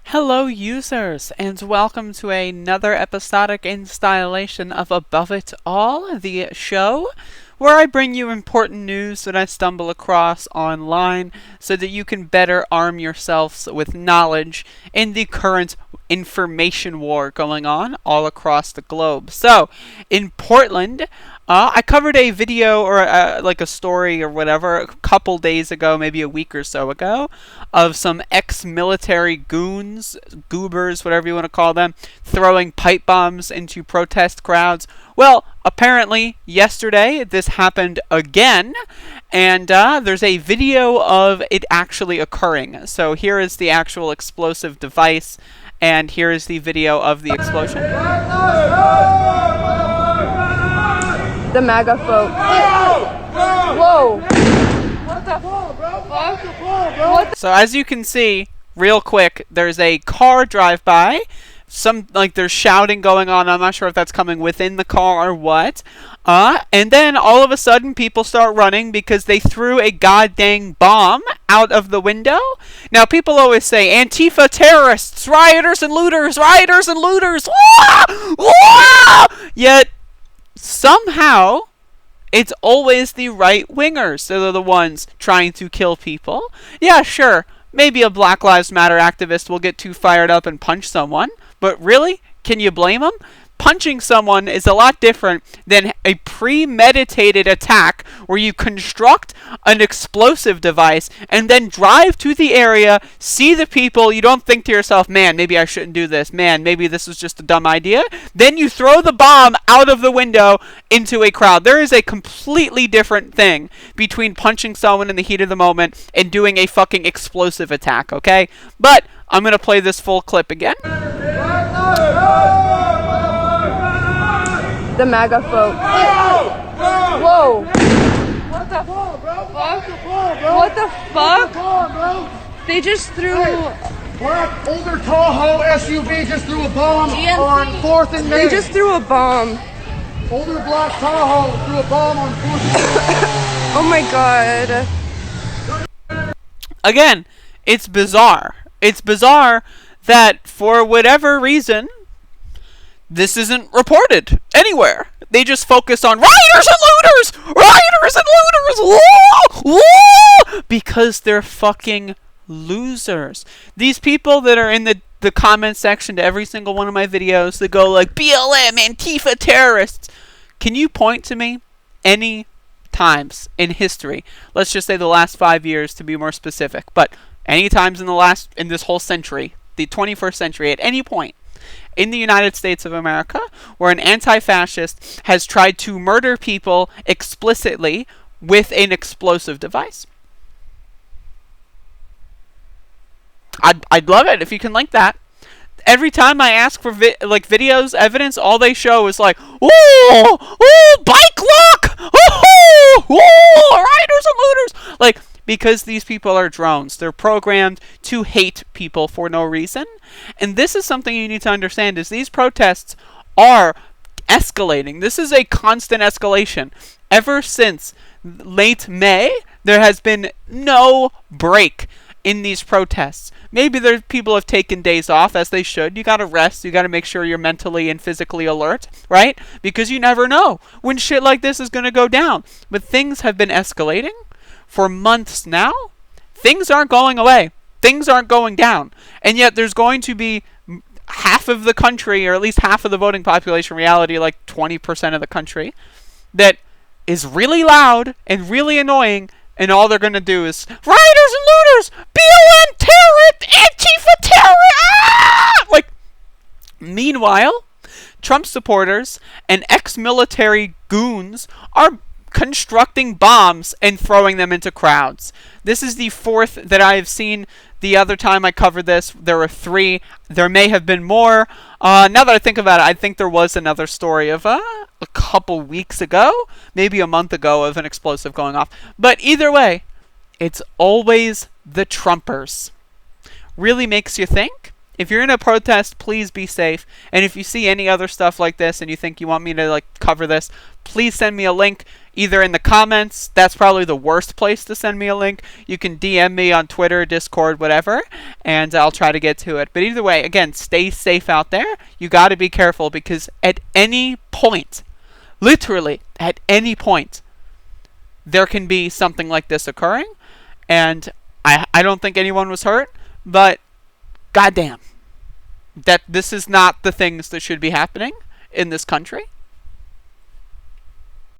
Hello users, and welcome to another episodic installation of Above It All, the show where I bring you important news that I stumble across online so that you can better arm yourselves with knowledge in the current information war going on all across the globe. So, in Portland, I covered a video or like a story or whatever a couple days ago, maybe a week or so ago, of some ex-military goons, goobers, whatever you want to call them, throwing pipe bombs into protest crowds. Well, apparently yesterday this happened again, and there's a video of it actually occurring. So here is the actual explosive device, and here is the video of the explosion. The MAGA folk. Whoa! What the fuck? What? So as you can see, real quick, there's a car drive by. There's shouting going on. I'm not sure if that's coming within the car or what. And then all of a sudden people start running because they threw a goddamn bomb out of the window. Now people always say Antifa terrorists, rioters and looters, rioters and looters. Wah! Wah! Yet somehow it's always the right-wingers that are the ones trying to kill people. Yeah, sure, maybe a Black Lives Matter activist will get too fired up and punch someone, but really? Can you blame them? Punching someone is a lot different than a premeditated attack where you construct an explosive device and then drive to the area, see the people, you don't think to yourself, man, maybe I shouldn't do this, man, maybe this was just a dumb idea. Then you throw the bomb out of the window into a crowd. There is a completely different thing between punching someone in the heat of the moment and doing a fucking explosive attack, okay? But I'm going to play this full clip again. The MAGA folk. Whoa! What the fuck? What the fuck? They just threw... Black older Tahoe SUV just threw a bomb on 4th and Main. They just threw a bomb. Older black Tahoe threw a bomb on 4th and Main. Oh my god. Again, it's bizarre. It's bizarre that for whatever reason, this isn't reported anywhere. They just focus on rioters and looters! Rioters and looters! Whoa! Whoa! Because they're fucking losers. These people that are in the comment section to every single one of my videos that go like, BLM, Antifa terrorists. Can you point to me any times in history, let's just say the last 5 years to be more specific, but any times in this whole century, the 21st century, at any point in the United States of America where an anti-fascist has tried to murder people explicitly with an explosive device? I'd love it if you can link that. Every time I ask for videos, evidence, all they show is like, ooh, bike lock, ooh, riders and looters. Like, because these people are drones. They're programmed to hate people for no reason. And this is something you need to understand, is these protests are escalating. This is a constant escalation. Ever since late May, there has been no break in these protests. Maybe people have taken days off, as they should. You gotta rest. You gotta make sure you're mentally and physically alert, right? Because you never know when shit like this is gonna go down. But things have been escalating for months now. Things aren't going away. Things aren't going down. And yet there's going to be half of the country, or at least half of the voting population, reality like 20% of the country, that is really loud and really annoying, and all they're going to do is, rioters and looters, BLM terrorists, Antifa terrorists, Like, meanwhile, Trump supporters and ex-military goons are constructing bombs and throwing them into crowds. This is the fourth that I have seen. The other time I covered this, there were 3. There may have been more. Now that I think about it, I think there was another story of a couple weeks ago, maybe a month ago, of an explosive going off. But either way, it's always the Trumpers. Really makes you think. if you're in a protest, please be safe. And if you see any other stuff like this and you think you want me to like cover this, please send me a link either in the comments. That's probably the worst place to send me a link. You can DM me on Twitter, Discord, whatever, and I'll try to get to it. But either way, again, stay safe out there. You got to be careful because at any point, literally at any point, there can be something like this occurring. And I don't think anyone was hurt, but goddamn, that this is not the things that should be happening in this country.